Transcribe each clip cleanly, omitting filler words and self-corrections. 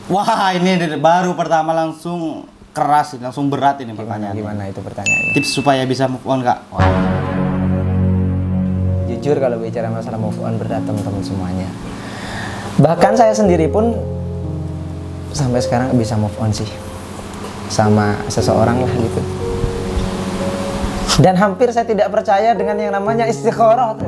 Wah, ini baru pertama langsung keras, langsung berat ini pertanyaannya. Gimana itu pertanyaannya? Tips supaya bisa move on, Kak? Wah. Jujur kalau bicara masalah move on berat teman-teman semuanya. Bahkan saya sendiri pun sampai sekarang bisa move on sih sama seseorang lah gitu. Dan hampir saya tidak percaya dengan yang namanya istikharah.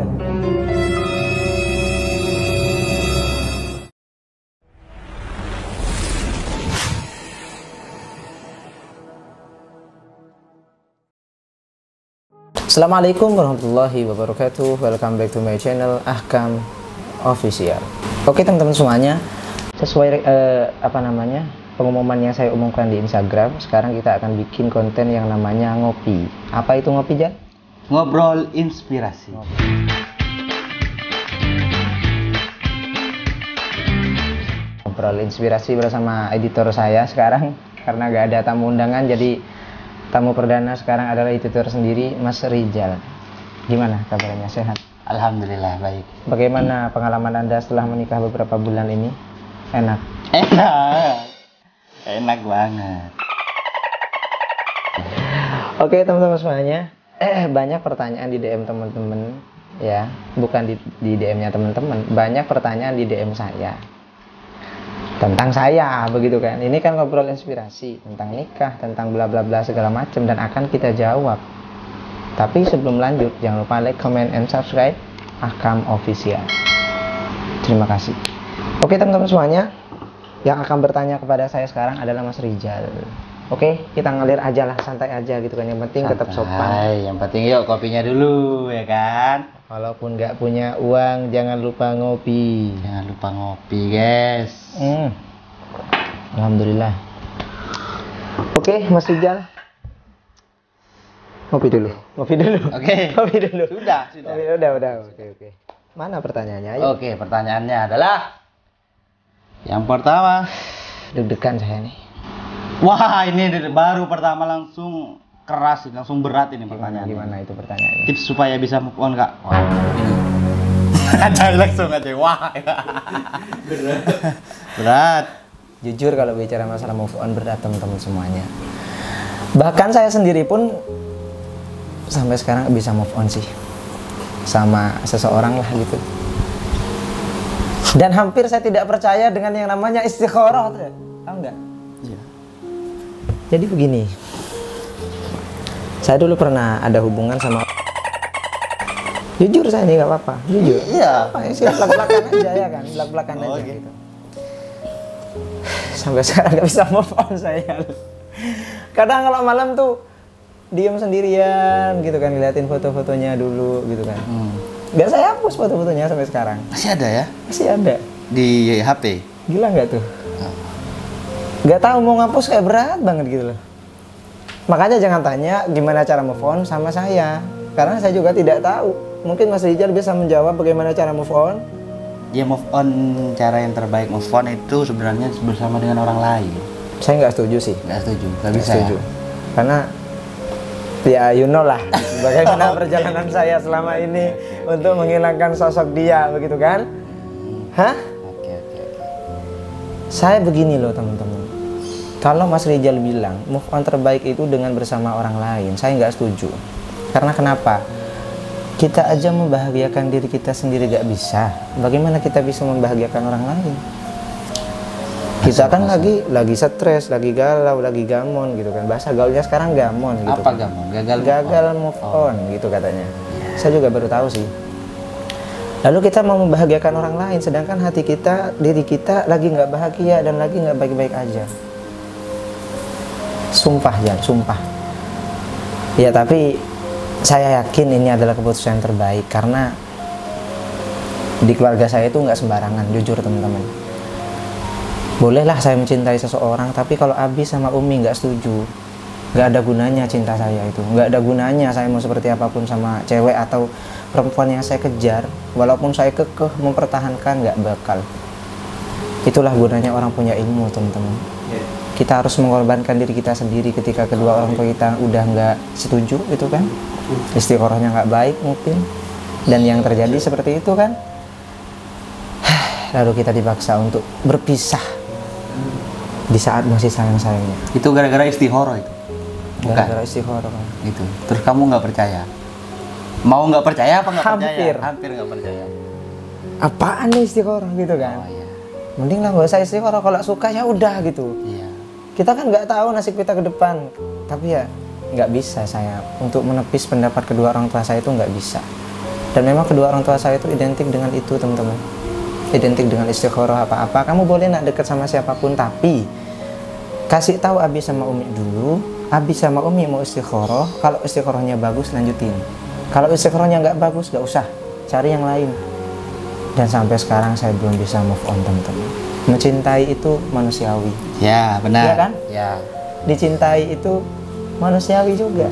Assalamualaikum warahmatullahi wabarakatuh. Welcome back to my channel Ahkam Official. Oke teman-teman semuanya, sesuai pengumuman yang saya umumkan di Instagram, sekarang kita akan bikin konten yang namanya ngopi. Apa itu ngopi, Jan? Ngobrol inspirasi. Ngobrol inspirasi bersama editor saya sekarang, karena gak ada tamu undangan, jadi tamu perdana sekarang adalah editor sendiri, Mas Rizal. Gimana kabarnya, sehat? Alhamdulillah baik. Bagaimana pengalaman Anda setelah menikah beberapa bulan ini? Enak? Enak banget. Oke teman-teman semuanya, banyak pertanyaan di DM teman-teman ya, bukan di DM-nya teman-teman, banyak pertanyaan di DM saya tentang saya, begitu kan. Ini kan ngobrol inspirasi tentang nikah, tentang bla bla bla segala macam, dan akan kita jawab. Tapi sebelum lanjut, jangan lupa like, comment, and subscribe Ahkam Official. Terima kasih. Oke teman-teman semuanya, yang akan bertanya kepada saya sekarang adalah Mas Rizal. Oke, kita ngalir aja lah, santai aja gitu kan. Yang penting tetap sopan. Yang penting yuk kopinya dulu ya kan. Walaupun nggak punya uang, jangan lupa ngopi. Jangan lupa ngopi, guys. Alhamdulillah. Oke, Mas Rizal. Ngopi dulu. Ngopi dulu. Oke. Ngopi dulu. Sudah. Udah. Oke. Mana pertanyaannya? Ayo. Oke, pertanyaannya adalah yang pertama. Deg-degan saya nih. Wah, ini baru pertama langsung keras, langsung berat ini pertanyaannya. Gimana itu pertanyaannya? Tips supaya bisa move on, Kak? Wah, ini. Ada langsung aja. Wah. Berat. Jujur kalau bicara masalah move on berat teman-teman semuanya. Bahkan saya sendiri pun sampai sekarang bisa move on sih sama seseorang lah gitu. Dan hampir saya tidak percaya dengan yang namanya istikharah, tahu nggak? Iya. Jadi begini, saya dulu pernah ada hubungan sama, jujur saya ini nggak apa-apa, jujur. Iya. Siap belak-belakan aja ya kan, belak-belakan aja Oke. gitu. Sampai sekarang nggak bisa move on saya. Kadang kalau malam tuh diem sendirian gitu kan, ngeliatin foto-fotonya dulu gitu kan. Nggak saya hapus foto-fotonya sampai sekarang. Masih ada ya? Masih ada. Di HP? Gila nggak tuh? Nggak tahu mau ngapus, kayak berat banget gitu loh. Makanya jangan tanya gimana cara move on sama saya, karena saya juga tidak tahu. Mungkin Mas Rizal bisa menjawab bagaimana cara move on. Ya, move on, cara yang terbaik move on itu sebenarnya bersama dengan orang lain. Saya nggak setuju sih. Nggak setuju, nggak Nggak bisa setuju. ya? Karena ya you know lah bagaimana perjalanan saya selama ini untuk menghilangkan sosok dia, begitu kan? Hah? Oke. Saya begini loh teman-teman. Kalau Mas Rizal bilang move on terbaik itu dengan bersama orang lain, saya nggak setuju. Karena kenapa? Kita aja membahagiakan diri kita sendiri gak bisa. Bagaimana kita bisa membahagiakan orang lain? Kita kan lagi stres, lagi galau, lagi gamon gitu kan. Bahasa gaulnya sekarang gamon gitu. Apa kan. gamon? Gagal move on gitu katanya. Saya juga baru tahu sih. Lalu kita mau membahagiakan orang lain, sedangkan hati kita, diri kita lagi nggak bahagia dan lagi nggak baik-baik aja. Sumpah Jan, sumpah. Ya tapi saya yakin ini adalah keputusan yang terbaik, karena di keluarga saya itu nggak sembarangan, jujur teman-teman. Bolehlah saya mencintai seseorang, tapi kalau Abi sama Umi nggak setuju, nggak ada gunanya cinta saya itu. Nggak ada gunanya saya mau seperti apapun sama cewek atau perempuan yang saya kejar, walaupun saya kekeh mempertahankan, nggak bakal. Itulah gunanya orang punya ilmu teman-teman. Kita harus mengorbankan diri kita sendiri ketika kedua orang tua kita udah nggak setuju, itu kan? Istikharahnya nggak baik mungkin, dan yang terjadi seperti itu kan. Lalu kita dipaksa untuk berpisah. Di saat masih sayang-sayangnya. Itu gara-gara istikharah itu. Bukan. Gara-gara istikharah. Itu. Terus kamu nggak percaya? Mau nggak percaya apa nggak Hampir. percaya? Hampir nggak percaya. Apaan nih istikharah gitu kan? Oh iya. Mending lah gak usah istikharah, kalau suka ya udah gitu. Iya. Kita kan nggak tahu nasib kita ke depan. Tapi ya nggak bisa saya untuk menepis pendapat kedua orang tua saya itu nggak bisa. Dan memang kedua orang tua saya itu identik dengan itu teman-teman. Identik dengan istikharah apa-apa. Kamu boleh nak dekat sama siapapun, tapi kasih tahu Abi sama Umi dulu. Abi sama Umi mau istikharah. Kalau istikharahnya bagus lanjutin. Kalau istikharahnya nggak bagus nggak usah. Cari yang lain. Dan sampai sekarang saya belum bisa move on teman-teman. Mencintai itu manusiawi. Ya benar. Iya kan? Ya. Dicintai itu manusiawi juga.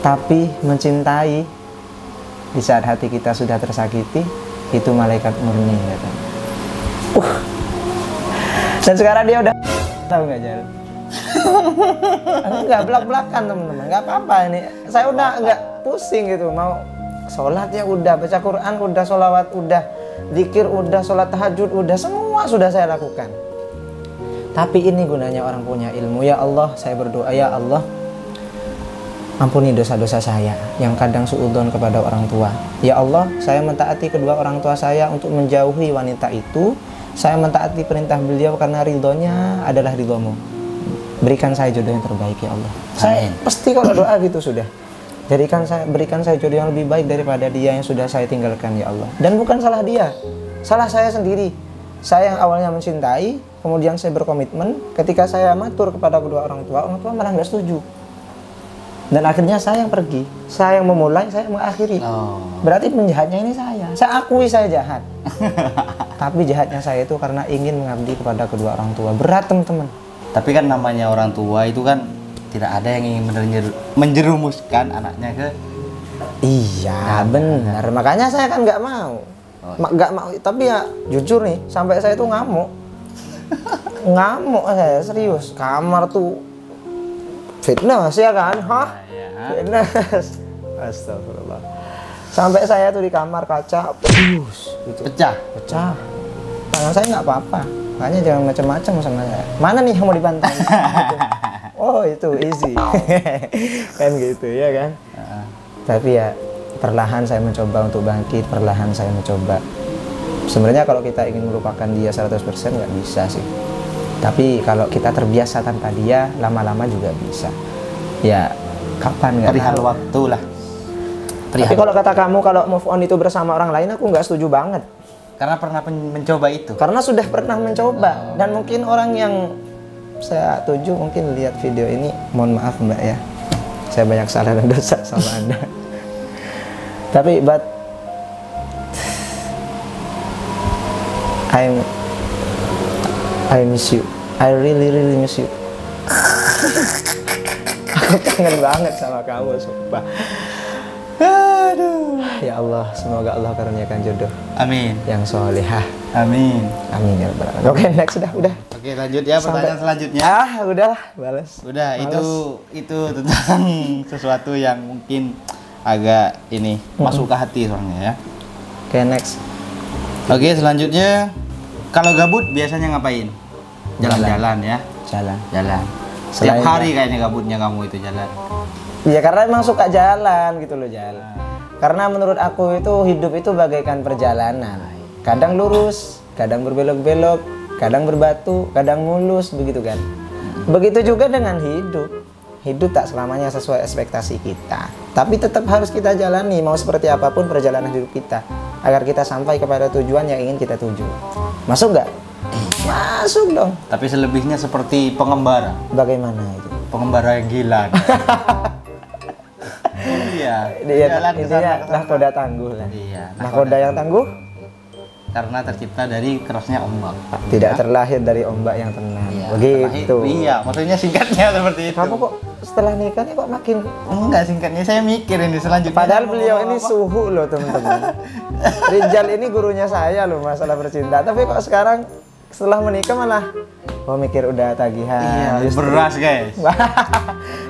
Tapi mencintai di saat hati kita sudah tersakiti, itu malaikat murni katanya. Dan sekarang dia udah tahu nggak jalan? Nggak belak-belakan teman-teman, nggak apa-apa ini. Saya udah nggak pusing gitu, mau sholat ya udah, baca Quran udah, sholawat udah, zikir udah, sholat tahajud udah, semua sudah saya lakukan. Tapi ini gunanya orang punya ilmu. Ya Allah, saya berdoa, ya Allah, ampuni dosa-dosa saya yang kadang suudzon kepada orang tua. Ya Allah, saya mentaati kedua orang tua saya untuk menjauhi wanita itu. Saya mentaati perintah beliau karena ridhonya adalah ridhomu. Berikan saya jodoh yang terbaik ya Allah. Saya pasti kalau doa gitu sudah. Berikan saya jodoh yang lebih baik daripada dia yang sudah saya tinggalkan ya Allah. Dan bukan salah dia, salah saya sendiri. Saya yang awalnya mencintai, kemudian saya berkomitmen. Ketika saya matur kepada kedua orang tua malah nggak setuju. Dan akhirnya saya yang pergi, saya yang memulai, saya yang mengakhiri. Berarti penjahatnya ini saya. Saya akui saya jahat. Tapi jahatnya saya itu karena ingin mengabdi kepada kedua orang tua. Berat teman-teman. Tapi kan namanya orang tua itu kan tidak ada yang ingin menjerumuskan anaknya ke. Iya benar. Makanya saya kan nggak mau. Nggak mau. Tapi ya jujur nih, sampai saya itu ngamuk. Ngamuk saya serius. Kamar tuh fitness ya kan? Hah? Fitness. Astagfirullah. Sampai saya tuh di kamar kaca, gitu. Pecah. Tangan saya nggak apa-apa. Makanya jangan macam-macam sama saya. Mana nih yang mau dibantai? Gitu. Oh itu easy. Kan gitu ya kan? Tapi ya perlahan saya mencoba untuk bangkit. Perlahan saya mencoba. Sebenarnya kalau kita ingin melupakan dia 100% nggak bisa sih. Tapi kalau kita terbiasa tanpa dia, lama-lama juga bisa. Ya, kapan nggak? Perihal waktu lah. Tapi kalau kata kamu, kalau move on itu bersama orang lain, aku nggak setuju banget. Karena pernah mencoba itu. Karena sudah pernah mencoba. Dan mungkin orang yang saya tuju mungkin lihat video ini, mohon maaf Mbak ya. Saya banyak salah dan dosa sama Anda. Tapi, I miss you. I really miss you. Aku kangen banget sama kamu, sumpah. Aduh. Ya Allah, semoga Allah karuniakan jodoh. Amin. Yang solehah. Amin. Amin ya Rabbal Alamin. Oke, next udah. Oke, lanjut ya pertanyaan selanjutnya. Udahlah, balas. Udah, Males. itu tentang sesuatu yang mungkin agak ini masuk ke hati soalnya ya. Oke, next. Oke, selanjutnya kalau gabut biasanya ngapain? Jalan-jalan ya. Jalan. Setiap Selain hari kayaknya gabutnya kamu itu jalan. Ya karena emang suka jalan gitu loh, jalan. Karena menurut aku itu hidup itu bagaikan perjalanan. Kadang lurus, kadang berbelok-belok, kadang berbatu, kadang mulus, begitu kan. Begitu juga dengan hidup. Hidup tak selamanya sesuai ekspektasi kita. Tapi tetap harus kita jalani, mau seperti apapun perjalanan hidup kita. Agar kita sampai kepada tujuan yang ingin kita tuju. Masuk nggak? Masuk dong. Tapi selebihnya seperti pengembara. Bagaimana itu? Pengembara yang gila. Iya. Intinya nahkoda tangguh lah. Iya. Nahkoda yang tangguh karena tercipta dari kerasnya ombak. tidak terlahir dari ombak yang tenang. Iya, Begitu. Iya, maksudnya singkatnya seperti itu. Kamu kok setelah nikah nih kok makin enggak, singkatnya saya mikir ini selanjutnya. padahal beliau ini suhu loh teman-teman. Rijal ini gurunya saya loh masalah percintaan. Tapi kok sekarang setelah menikah malah mikir udah tagihan. Iya, listrik. beras guys.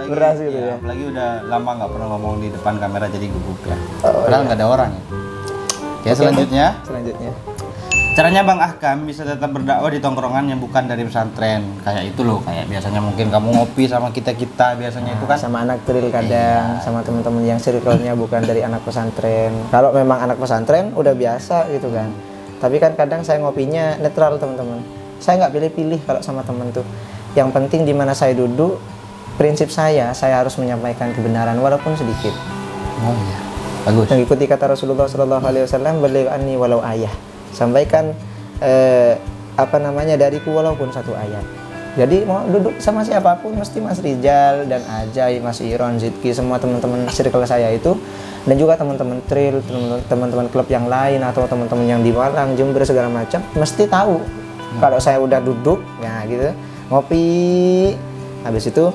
Beras gitu iya, ya. Apalagi udah lama nggak pernah ngomong di depan kamera jadi gugup ya. Padahal nggak ada orang ya. Ya, selanjutnya. Caranya Bang Ahkam bisa tetap berdakwah di tongkrongan yang bukan dari pesantren. Kayak itu loh, kayak biasanya mungkin kamu ngopi sama kita-kita biasanya itu kan. Sama anak drill kadang, sama teman-teman yang circle-nya bukan dari anak pesantren. Kalau memang anak pesantren udah biasa gitu kan. Tapi kan kadang saya ngopinya netral teman-teman. Saya nggak pilih-pilih kalau sama teman tuh. Yang penting di mana saya duduk, prinsip saya harus menyampaikan kebenaran walaupun sedikit. Oh iya. Bagus. Mengikuti kata Rasulullah SAW, "Baligh anni walau ayah." Sampaikan dariku walaupun satu ayat. Jadi mau duduk sama siapapun mesti Mas Rijal dan Ajay, Mas Iron, Zidki, semua teman-teman circle saya itu, dan juga teman-teman trail, teman-teman klub yang lain atau teman-teman yang di Malang, Jember segala macam mesti tahu kalau saya udah duduk ya gitu ngopi, habis itu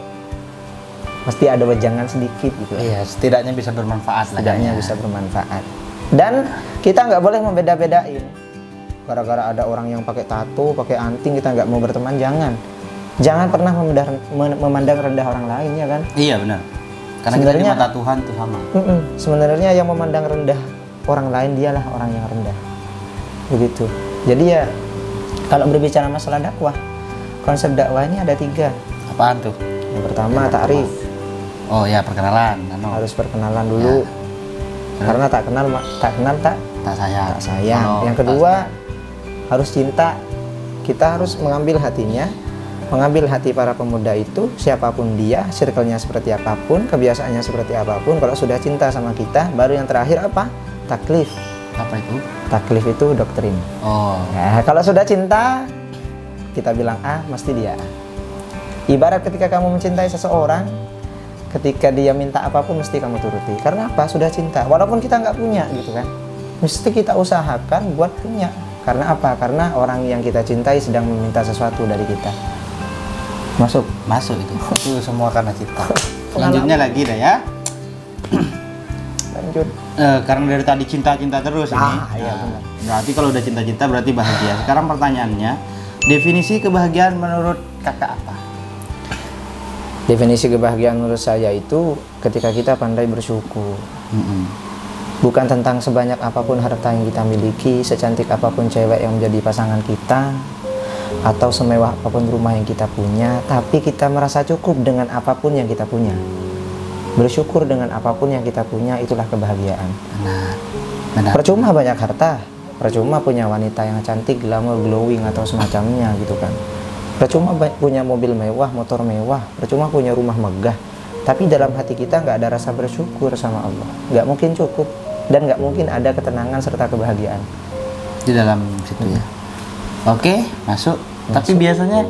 mesti ada wejangan sedikit gitu. Iya, setidaknya bisa bermanfaat lah. Setidaknya bisa bermanfaat. Dan kita nggak boleh membeda-bedain. Gara-gara ada orang yang pakai tato, pakai anting, kita nggak mau berteman, jangan pernah memandang rendah orang lain, ya kan? Iya benar. Karena kita di mata Tuhan itu sama. Sebenarnya yang memandang rendah orang lain dialah orang yang rendah. Begitu. Jadi ya kalau berbicara masalah dakwah, konsep dakwah ini ada 3. Apaan tuh? Yang pertama ta'rif. Oh ya, perkenalan. Harus perkenalan dulu. Ya. Karena tak sayang. Yang kedua harus cinta. Kita harus mengambil hatinya, mengambil hati para pemuda itu, siapapun dia, circle-nya seperti apapun, kebiasaannya seperti apapun. Kalau sudah cinta sama kita, baru yang terakhir apa? Taklif. Apa itu? Taklif itu doktrin. Oh. Nah, kalau sudah cinta, kita bilang A, mesti dia A. Ibarat ketika kamu mencintai seseorang, ketika dia minta apapun mesti kamu turuti. Karena apa? Sudah cinta. Walaupun kita nggak punya gitu kan, mesti kita usahakan buat punya. Karena apa? Karena orang yang kita cintai sedang meminta sesuatu dari kita. Masuk itu. Itu semua karena cinta. Selanjutnya lagi dah ya. Lanjut. Karena dari tadi cinta terus ini. Iya benar. Berarti kalau udah cinta berarti bahagia. Sekarang pertanyaannya, definisi kebahagiaan menurut kakak apa? Definisi kebahagiaan menurut saya itu ketika kita pandai bersyukur. Bukan tentang sebanyak apapun harta yang kita miliki, secantik apapun cewek yang menjadi pasangan kita, atau semewah apapun rumah yang kita punya, tapi kita merasa cukup dengan apapun yang kita punya. Bersyukur dengan apapun yang kita punya, itulah kebahagiaan. Benar. Percuma banyak harta, percuma punya wanita yang cantik, glamour, glowing atau semacamnya gitu kan. Percuma punya mobil mewah, motor mewah, percuma punya rumah megah, tapi dalam hati kita nggak ada rasa bersyukur sama Allah, nggak mungkin cukup, dan nggak mungkin ada ketenangan serta kebahagiaan di dalam situ ya. Oke, masuk. Tapi biasanya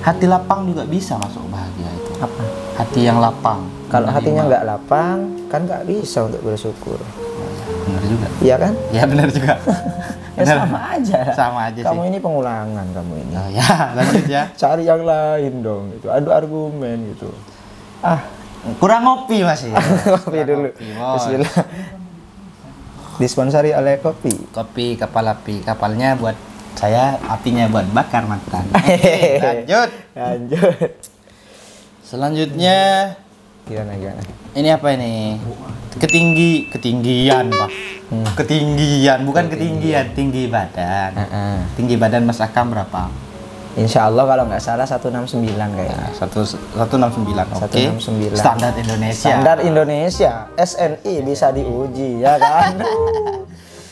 hati lapang juga bisa masuk bahagia itu. Apa? Hati yang lapang. Kalau hatinya nggak lapang, kan nggak bisa untuk bersyukur. Benar juga. Iya kan? Ya benar juga. Ya sama aja. Sama aja kamu sih. ini pengulangan kamu ini. Oh ya, lanjut ya. Cari yang lain dong, gitu. Adu argumen gitu. Kurang ngopi masih. Kopi dulu. Bismillah. Disponsori oleh kopi. Kopi kapal api. Kapalnya buat saya, apinya buat bakar mantan. Lanjut. Selanjutnya Gimana? ini apa ini? Ketinggian, Pak. Ketinggian, bukan ketinggian, tinggi badan. Tinggi badan Mas Akam berapa? Insya Allah kalau nggak salah 169 kayaknya. 169. Oke. 169. Standar Indonesia. Standar Indonesia. SNI bisa diuji ya kan?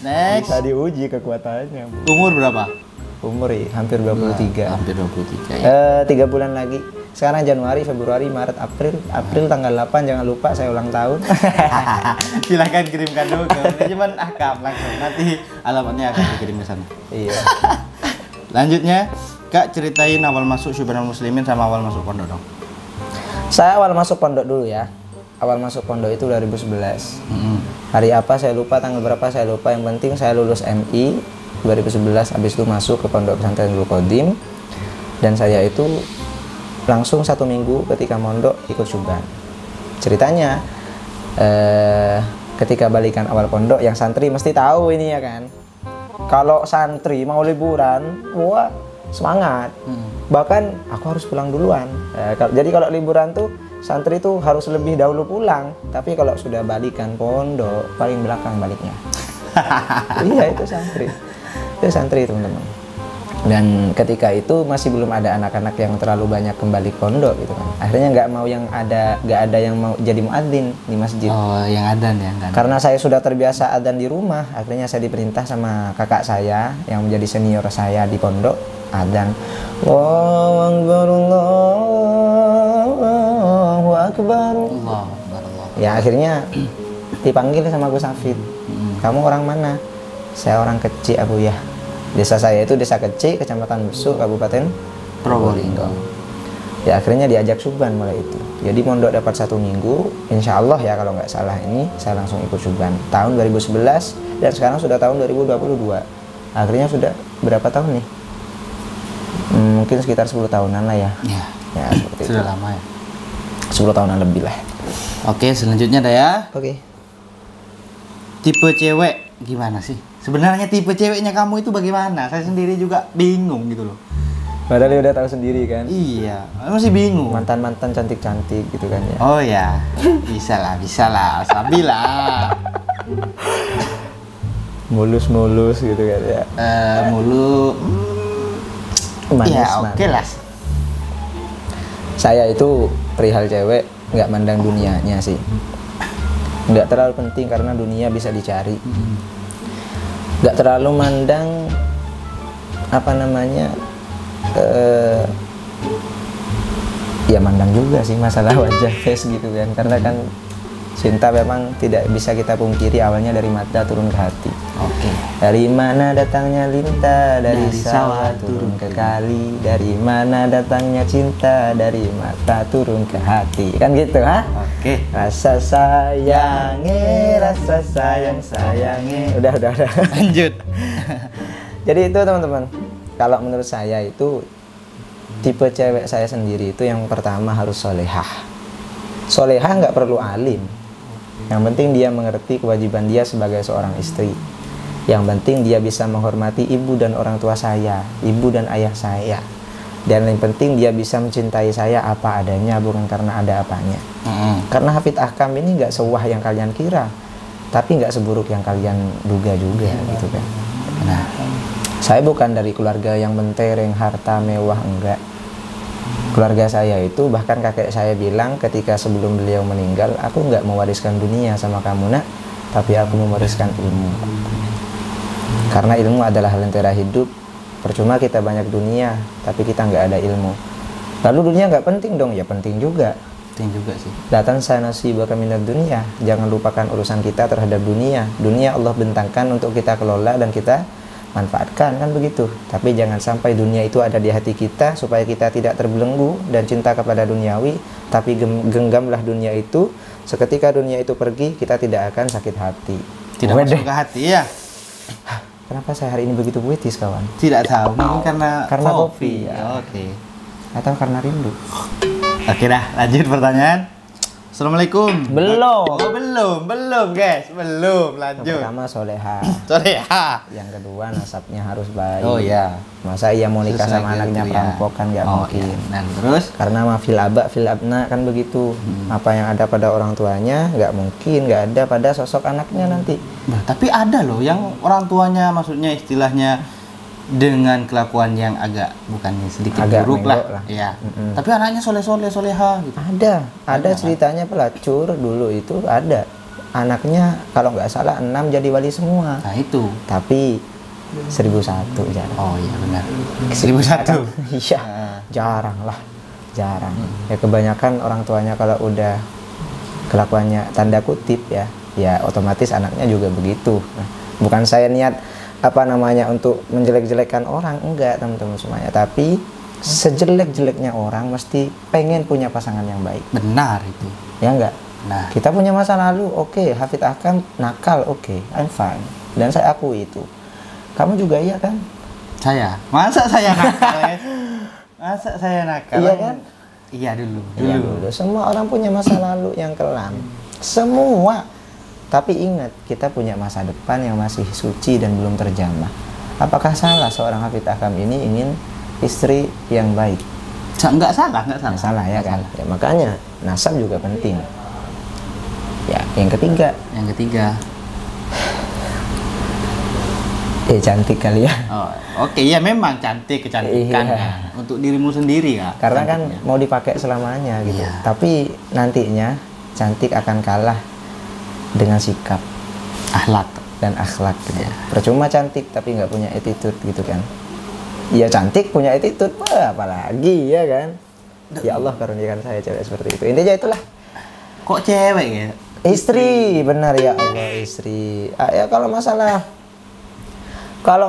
Next. Bisa diuji kekuatannya. Bu. Umur berapa? Umur hampir 23. Hampir 23 ya. 3 bulan lagi. Sekarang Januari, Februari, Maret, April tanggal 8, jangan lupa saya ulang tahun. Silahkan kirimkan dulu ke manajemen Akam langsung. Nanti alamatnya akan dikirim ke sana. Iya. Lanjutnya, Kak ceritain awal masuk Syubhanal Muslimin sama awal masuk pondok dong. Saya awal masuk pondok dulu ya. Awal masuk pondok itu 2011. Hari apa saya lupa, tanggal berapa saya lupa. Yang penting saya lulus MI 2011, habis itu masuk ke Pondok Pesantren Nurul Qadim. Dan saya itu langsung 1 minggu ketika mondok ikut syuban. Ceritanya ketika balikan awal pondok, yang santri mesti tahu ini ya kan. Kalau santri mau liburan, wah semangat. Bahkan aku harus pulang duluan. Jadi kalau liburan tuh santri tuh harus lebih dahulu pulang. Tapi kalau sudah balikan pondok, paling belakang baliknya. Iya itu santri. Itu santri teman-teman. Dan ketika itu masih belum ada anak-anak yang terlalu banyak kembali ke pondok gitu kan. Akhirnya nggak ada yang mau jadi muadzin di masjid. Oh, yang adzan ya kan. Karena saya sudah terbiasa adzan di rumah, akhirnya saya diperintah sama kakak saya yang menjadi senior saya di pondok adzan. Allahu Akbar, Allahu Akbar. Allah, Allah. Ya akhirnya dipanggil sama Gus Hafid. Kamu orang mana? Saya orang Kecik, Abu ya. Desa saya itu desa Kecik, Kecamatan Besuk, Kabupaten Probolinggo. Ya akhirnya diajak suban mulai itu. Jadi mondok dapat 1 minggu, insya Allah ya kalau nggak salah ini saya langsung ikut suban tahun 2011 dan sekarang sudah tahun 2022. Akhirnya sudah berapa tahun nih? Mungkin sekitar 10 tahunan lah ya. Ya seperti Sudah itu. lama ya. 10 tahunan lebih lah. Oke, selanjutnya ada ya. Oke. Tipe cewek gimana sih? Sebenarnya tipe ceweknya kamu itu bagaimana? Saya sendiri juga bingung gitu loh. Padahal dia udah tahu sendiri kan. Iya, masih bingung. Mantan-mantan cantik-cantik gitu kan ya. Oh ya, bisa lah, sabilah. Mulus-mulus gitu kan ya. Mulu. Manis, Ya oke manis. lah. Saya itu perihal cewek nggak mandang dunianya sih. Nggak terlalu penting karena dunia bisa dicari. Nggak terlalu mandang apa namanya ya mandang juga sih masalah wajah face gitu kan, karena kan cinta memang tidak bisa kita pungkiri awalnya dari mata turun ke hati. Oke. Dari mana datangnya lintah, dari Dari sawah turun ke kali. Dari mana datangnya cinta, dari mata turun ke hati. Kan gitu ha? Oke. Rasa sayange, rasa sayange. Udah. Lanjut. Jadi itu teman-teman, kalau menurut saya itu tipe cewek saya sendiri itu yang pertama harus solehah. Solehah nggak perlu alim. Yang penting dia mengerti kewajiban dia sebagai seorang istri. Yang penting dia bisa menghormati ibu dan orang tua saya, ibu dan ayah saya. Dan yang penting dia bisa mencintai saya apa adanya, bukan karena ada apanya. Karena Hafid Ahkam ini nggak sewah yang kalian kira, tapi nggak seburuk yang kalian duga juga gitu kan. Nah, saya bukan dari keluarga yang mentereng harta mewah, enggak. Keluarga saya itu bahkan kakek saya bilang ketika sebelum beliau meninggal, aku nggak mewariskan dunia sama kamu nak, tapi aku mewariskan ilmu. Karena ilmu adalah lentera hidup. Percuma kita banyak dunia tapi kita nggak ada ilmu. Lalu dunia nggak penting dong? Ya penting juga. Penting juga sih. Datang sana nasibaka minad dunia. Jangan lupakan urusan kita terhadap dunia. Dunia Allah bentangkan untuk kita kelola dan kita manfaatkan, kan begitu. Tapi jangan sampai dunia itu ada di hati kita supaya kita tidak terbelenggu dan cinta kepada duniawi, tapi genggamlah dunia itu. Seketika dunia itu pergi, kita tidak akan sakit hati. Tidak masuk ke hati ya. Kenapa saya hari ini begitu puitis, kawan? Tidak tahu, mungkin karena kopi. Ya. Oke. Atau karena rindu? Oke dah, lanjut pertanyaan. Assalamualaikum. Belum. Oh, belum guys, belum. Yang Lanjut. pertama soleha. Sorry ya. Yang kedua nasabnya harus baik. Oh iya. Masa ia mau nikah Sesuai sama anaknya kriteria. perampok kan nggak mungkin. Iya. Dan terus Karena ma fil aba fil abna kan begitu. Apa yang ada pada orang tuanya nggak mungkin nggak ada pada sosok anaknya nanti. Nah, tapi ada loh yang orang tuanya maksudnya istilahnya dengan kelakuan yang agak bukannya sedikit Agak buruk menggok lah. lah. Iya. Tapi anaknya soleha gitu. Ada ceritanya pelacur dulu itu ada. Anaknya kalau nggak salah 6 jadi wali semua. Nah, itu. Tapi 1001 jarang. Oh iya benar. 1001. Iya, jarang lah. Jarang. Ya kebanyakan orang tuanya kalau udah kelakuannya tanda kutip ya otomatis anaknya juga begitu. Nah, bukan saya niat apa namanya untuk menjelek-jelekkan orang, enggak teman-teman semuanya, tapi sejelek-jeleknya orang mesti pengen punya pasangan yang baik. Benar itu. Ya enggak? Nah, Kita punya masa lalu, oke, Hafid Ahkam nakal, oke, I'm fine. Dan saya akui itu. Kamu juga iya kan? masa saya nakal ya? Masa saya nakal? Iya kan? Iya dulu. Iya dulu. Semua orang punya masa lalu yang kelam. Semua. Tapi ingat, kita punya masa depan yang masih suci dan belum terjamah. Apakah salah seorang Hafid Ahkam ini ingin istri yang baik? Nggak salah. Nggak salah ya kan? Ya, makanya nasab juga penting. Ya, yang ketiga. Yang ketiga. Cantik kali ya. Oh, oke, ya memang cantik, kecantikan Iya. kan. Untuk dirimu sendiri ya. Karena kan cantiknya. mau dipakai selamanya gitu. Iya. Tapi nantinya cantik akan kalah dengan sikap Akhlak. dan akhlak gitu. Iya. Percuma cantik tapi nggak punya attitude gitu kan. Iya cantik punya attitude, wah, apalagi ya kan. Ya Allah karuniakan saya cewek seperti itu. Intinya itulah. Kok cewek ya? Istri, benar ya Allah, istri. Ya kalau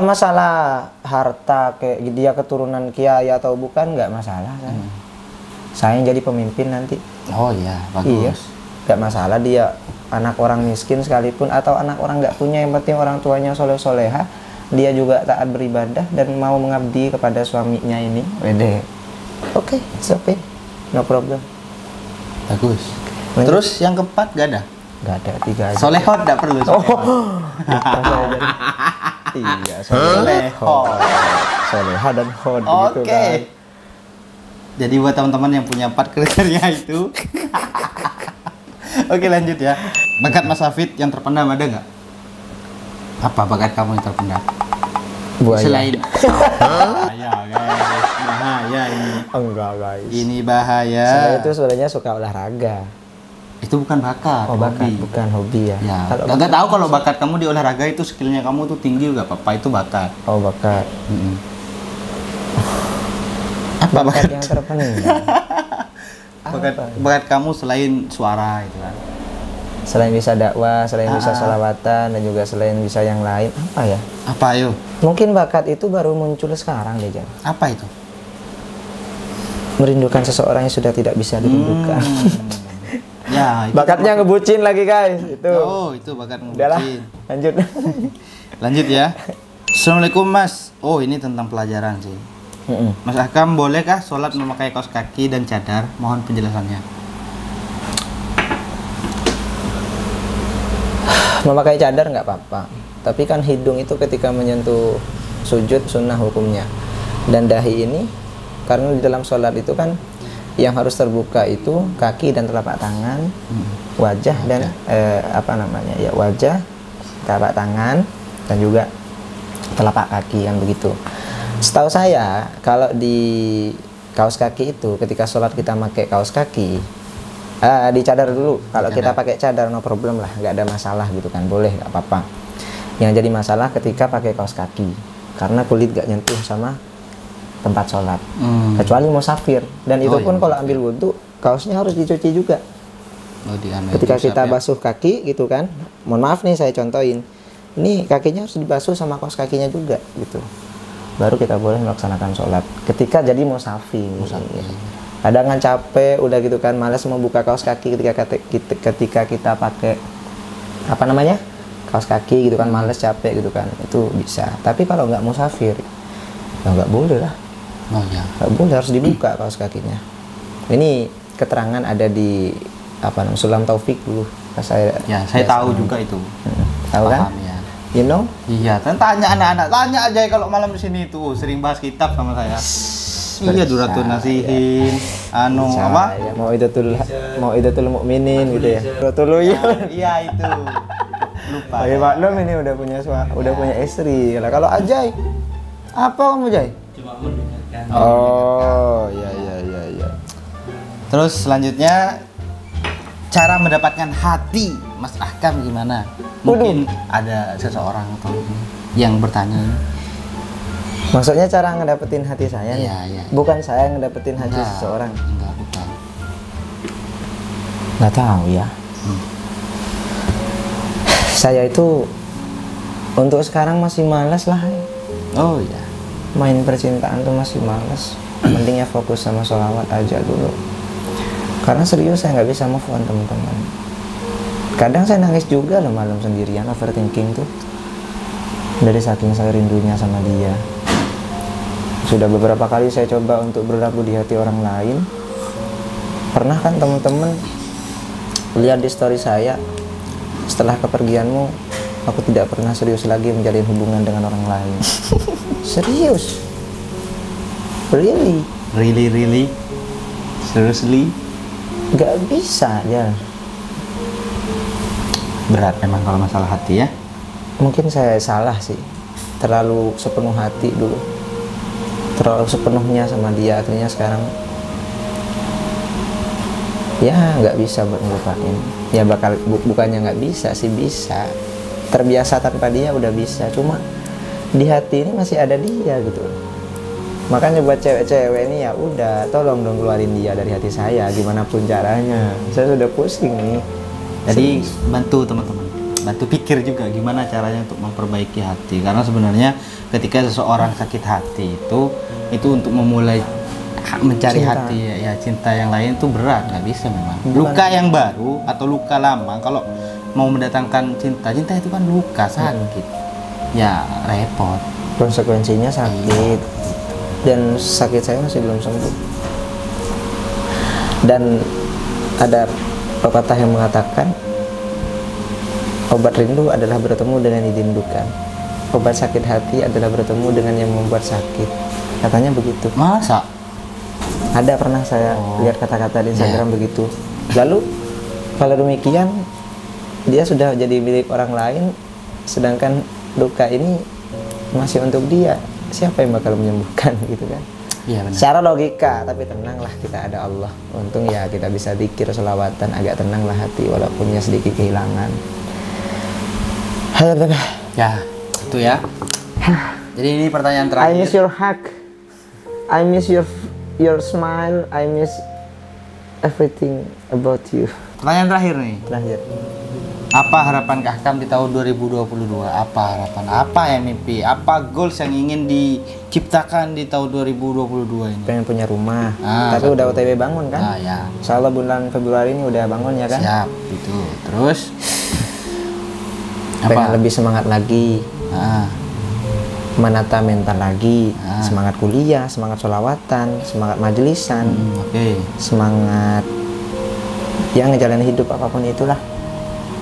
masalah harta kayak dia keturunan kiai atau bukan nggak masalah kan. Saya yang jadi pemimpin nanti. Oh iya, Iya, bagus. nggak masalah dia anak orang miskin sekalipun atau anak orang nggak punya, yang penting orang tuanya soleh-soleha, dia juga taat beribadah dan mau mengabdi kepada suaminya ini. Wede. Oke, it's okay. No problem. Bagus. Lanjut. Terus yang keempat gak ada? Nggak ada, 3 aja. Solehot gak perlu. Solehot. Lupa saya jadi. Iya, Solehot. soleha dan hod gitu Oke. kan. Jadi buat teman-teman yang punya 4 kriteria itu. Oke, lanjut ya. Bakat Mas Hafid yang terpendam ada nggak? Apa bakat kamu yang terpendam? Buaya. Selain bahaya guys, bahaya ini. Enggak guys. Ini bahaya. Saya itu sebenarnya suka olahraga. Itu bukan bakat. Oh bakat, hobi. bukan hobi ya. Ya. Kalau Nggak tahu kalau bakat kamu di olahraga itu skillnya kamu tuh tinggi juga apa itu bakat. oh bakat. Mm-mm. Apa Bakat bakat? yang terpendam. Bakat, Apa? bakat kamu selain suara itu kan? Selain bisa dakwah, selain bisa Ah. sholawatan dan juga selain bisa yang lain, apa ya? Apa ayo? Mungkin bakat itu baru muncul sekarang deh, Jan. Apa itu? Merindukan seseorang yang sudah tidak bisa dirindukan. Ya, itu Bakatnya ngebucin lagi guys, itu. Oh, itu bakat Udahlah, ngebucin. lanjut. Lanjut ya. Assalamualaikum Mas. Oh, ini tentang pelajaran sih. Mm-mm. Mas Akam, bolehkah sholat memakai kaos kaki dan cadar? Mohon penjelasannya. Memakai cadar nggak apa-apa, tapi kan hidung itu ketika menyentuh sujud sunnah hukumnya, dan dahi ini karena di dalam sholat itu kan yang harus terbuka itu kaki dan telapak tangan, wajah dan wajah, telapak tangan dan juga telapak kaki kan begitu. Setahu saya kalau di kaos kaki itu ketika sholat kita pakai kaos kaki, di cadar dulu. Kalau kita pakai cadar no problem lah, nggak ada masalah gitu kan, boleh nggak apa-apa. Yang jadi masalah ketika pakai kaos kaki, karena kulit nggak nyentuh sama tempat sholat, kecuali musafir. Dan itu pun kalau ambil wudhu, kaosnya harus dicuci juga. Ketika kita basuh kaki gitu kan, mohon maaf nih saya contohin, ini kakinya harus dibasuh sama kaos kakinya juga gitu. Baru kita boleh melaksanakan sholat. Ketika jadi musafir. Kadang kan capek, udah gitu kan, malas mau buka kaos kaki ketika kita pakai kaos kaki gitu kan, malas capek gitu kan, itu bisa. Tapi kalau nggak musafir, ya nggak boleh lah. Oh ya. Nggak boleh, harus dibuka kaos kakinya. Ini keterangan ada di Sulam Taufik dulu. Saya tahu juga itu. Tahu kan? Paham ya. You know? Iya, tanya anak-anak, tanya aja kalau malam di sini tuh sering bahas kitab sama saya. Iya, Duratun Nasihin, Ya, mau idatul mukminin gitu ya. Duratul Iya itu. Lupa. Bagi maklum ini udah punya istri. Kalau Ajay, apa kamu Jay? Cuma mendengarkan. Oh, iya. Terus selanjutnya cara mendapatkan hati Mas Ahkam gimana? Mungkin ada seseorang atau yang bertanya. Maksudnya cara ngedapetin hati saya nih? Iya. Bukan saya yang ngedapetin hati seseorang. Enggak, bukan. Nggak tahu ya. Saya itu untuk sekarang masih malas lah. Oh iya. Main percintaan tuh masih malas. Mending ya fokus sama sholawat aja dulu. Karena serius saya nggak bisa move on teman-teman. Kadang saya nangis juga loh malam sendirian, overthinking tuh. Dari saking saya rindunya sama dia. Sudah beberapa kali saya coba untuk berlabuh di hati orang lain. Pernah kan teman-teman lihat di story saya, setelah kepergianmu aku tidak pernah serius lagi menjalin hubungan dengan orang lain. Serius? Really? Really? Seriously? Gak bisa ya. Berat memang kalau masalah hati ya. Mungkin saya salah sih. terlalu sepenuh hati dulu, terlalu sepenuhnya sama dia, akhirnya sekarang ya nggak bisa buat ngelupain. Ya bakal bukannya nggak bisa sih, bisa, terbiasa tanpa dia udah bisa, cuma di hati ini masih ada dia gitu. Makanya buat cewek-cewek ini ya udah, tolong dong keluarin dia dari hati saya gimana pun caranya. Saya sudah pusing nih. Jadi bantu teman-teman, bantu pikir juga gimana caranya untuk memperbaiki hati. Karena sebenarnya ketika seseorang sakit hati itu untuk memulai mencari Cinta. hati ya cinta yang lain itu berat, nggak bisa memang. Bukan. Luka yang baru atau luka lama kalau mau mendatangkan cinta itu kan luka sakit, ya repot. Konsekuensinya sakit, dan sakit saya masih belum sembuh. Dan ada pepatah yang mengatakan obat rindu adalah bertemu dengan yang dirindukan, obat sakit hati adalah bertemu dengan yang membuat sakit, katanya begitu. Masa? Ada, pernah saya lihat kata-kata di Instagram begitu. Lalu kalau demikian dia sudah jadi milik orang lain, sedangkan luka ini masih untuk dia, siapa yang bakal menyembuhkan gitu kan? Iya benar. Secara logika, tapi tenanglah, kita ada Allah. Untung ya kita bisa zikir, selawatan, agak tenanglah hati walaupun ya sedikit kehilangan. Ya, itu ya. Jadi ini pertanyaan I terakhir. miss your hug, I miss your smile, I miss everything about you. Pertanyaan terakhir nih. Terakhir, Apa harapan Kak Hakam di tahun 2022? Apa harapan? Apa yang mimpi? Apa goals yang ingin diciptakan di tahun 2022 ini? pengen punya rumah, Ah, tapi satu. udah OTW bangun kan? Nah, ya. Insyaallah bulan Februari ini udah bangun ya kan? Siap, itu. Terus Pengen apa? lebih semangat lagi, Ah, menata mental lagi, Ah. semangat kuliah, semangat sholawatan, semangat majelisan, oke. semangat yang ngejalanin hidup apapun itulah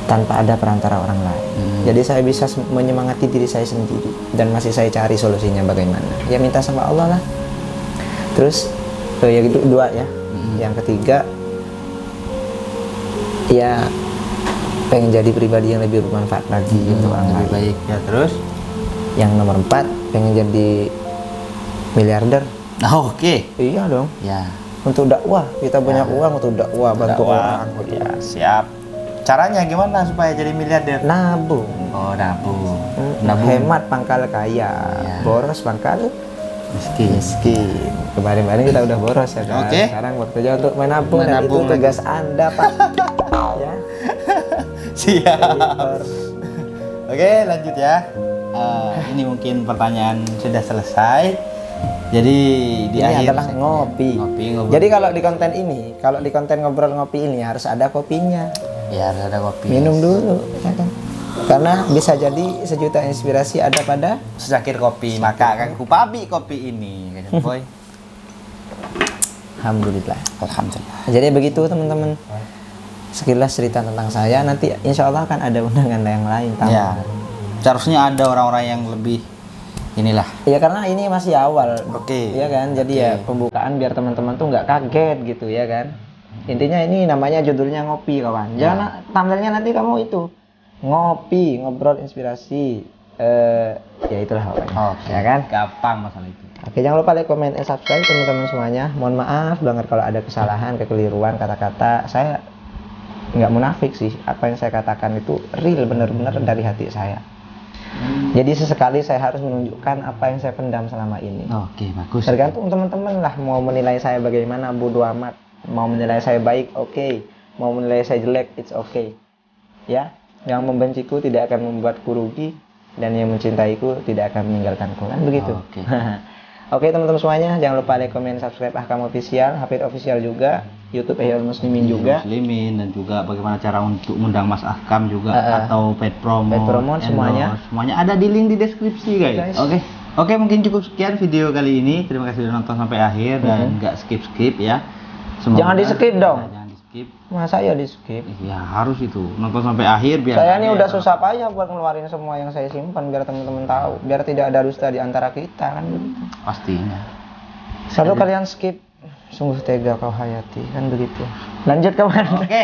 tanpa ada perantara orang lain. Jadi saya bisa menyemangati diri saya sendiri dan masih saya cari solusinya bagaimana. Ya minta sama Allah lah. Terus ya gitu, dua ya. Yang ketiga ya pengen jadi pribadi yang lebih bermanfaat lagi untuk orang Lebih lain. baik ya. Terus Yang nomor 4 pengen jadi miliarder. nah, oke. Iya dong. Ya. Untuk dakwah, kita banyak uang untuk dakwah, bantu Dakwah. orang. Ya, siap. Caranya gimana supaya jadi miliarder? Nabung. Oh, nabung. Hemat pangkal kaya, Ya. boros pangkal Miskin. miskin. Kemarin-kemarin kita udah boros ya kan. Oke. Sekarang waktunya untuk menabung, dan itu Menabung lagi. tugas Anda, Pak. Ya. Siap. Oke, lanjut ya. Ini mungkin pertanyaan sudah selesai. Jadi di Ini akhir adalah ngopi. ngobrol. Jadi kalau di konten ini, kalau di konten ngobrol ngopi ini harus ada kopinya. Ya harus ada kopi. Minum dulu, ya kan? Karena bisa jadi sejuta inspirasi ada pada Secangkir kopi, maka akan kupabi kopi ini, kan boy. Alhamdulillah. Alhamdulillah. Jadi begitu teman-teman. Sekilas cerita tentang saya, nanti insya Allah akan ada undangan yang lain. Ya. Seharusnya ada orang-orang yang lebih inilah. Ya karena ini masih awal. Oke. Iya kan, jadi ya pembukaan biar teman-teman tuh nggak kaget gitu ya kan. Intinya ini namanya judulnya ngopi kawan. Jangan thumbnailnya nanti kamu itu ngopi, ngobrol inspirasi. Ya itulah pokoknya. Oke. Ya kan. Gampang masalah itu. Oke, jangan lupa like, comment, and subscribe teman-teman semuanya. Mohon maaf banget kalau ada kesalahan, kekeliruan kata-kata. Saya nggak munafik sih. Apa yang saya katakan itu real, benar-benar dari hati saya. Jadi sesekali saya harus menunjukkan apa yang saya pendam selama ini. Oke, bagus. Tergantung teman-teman lah mau menilai saya bagaimana, bodo amat. Mau menilai saya baik, oke. Mau menilai saya jelek, it's okay. Ya, yang membenciku tidak akan membuatku rugi, dan yang mencintaiku tidak akan meninggalkanku, kan begitu. Oke. Oke teman-teman semuanya, jangan lupa like, comment, subscribe Ahkam Official, Hafid Official juga, YouTube Ihya'ul Muslimin juga. Muslimin, dan juga bagaimana cara untuk undang Mas Ahkam juga atau paid promo, semuanya. Semuanya ada di link di deskripsi guys. Oke, mungkin cukup sekian video kali ini. Terima kasih sudah nonton sampai akhir dan nggak skip ya. Jangan di skip dong. Jangan di skip. Masa ya di skip? Ya harus itu nonton sampai akhir biar. Saya ini udah susah payah buat ngeluarin semua yang saya simpan biar teman-teman tahu, biar tidak ada dusta di antara kita, kan begitu. Pastinya. Selalu kalian skip, sungguh tega kau hayati, kan begitu. Lanjut kawan. Oke.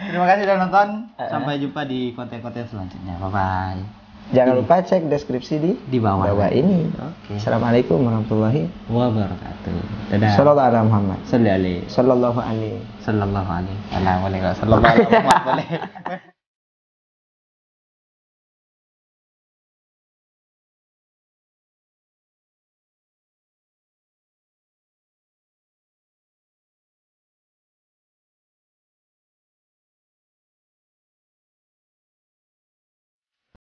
Terima kasih sudah nonton. Sampai jumpa di konten-konten selanjutnya. Bye bye. Jangan lupa cek deskripsi di bawah ini. Oke. Assalamualaikum warahmatullahi Wabarakatuh. Dadah. Sallallahu alaihi Muhammad. Sallallahu alaihi. Sallallahu alaihi. Sallallahu alaihi. Sallallahu alaihi. Sallallahu alaihi.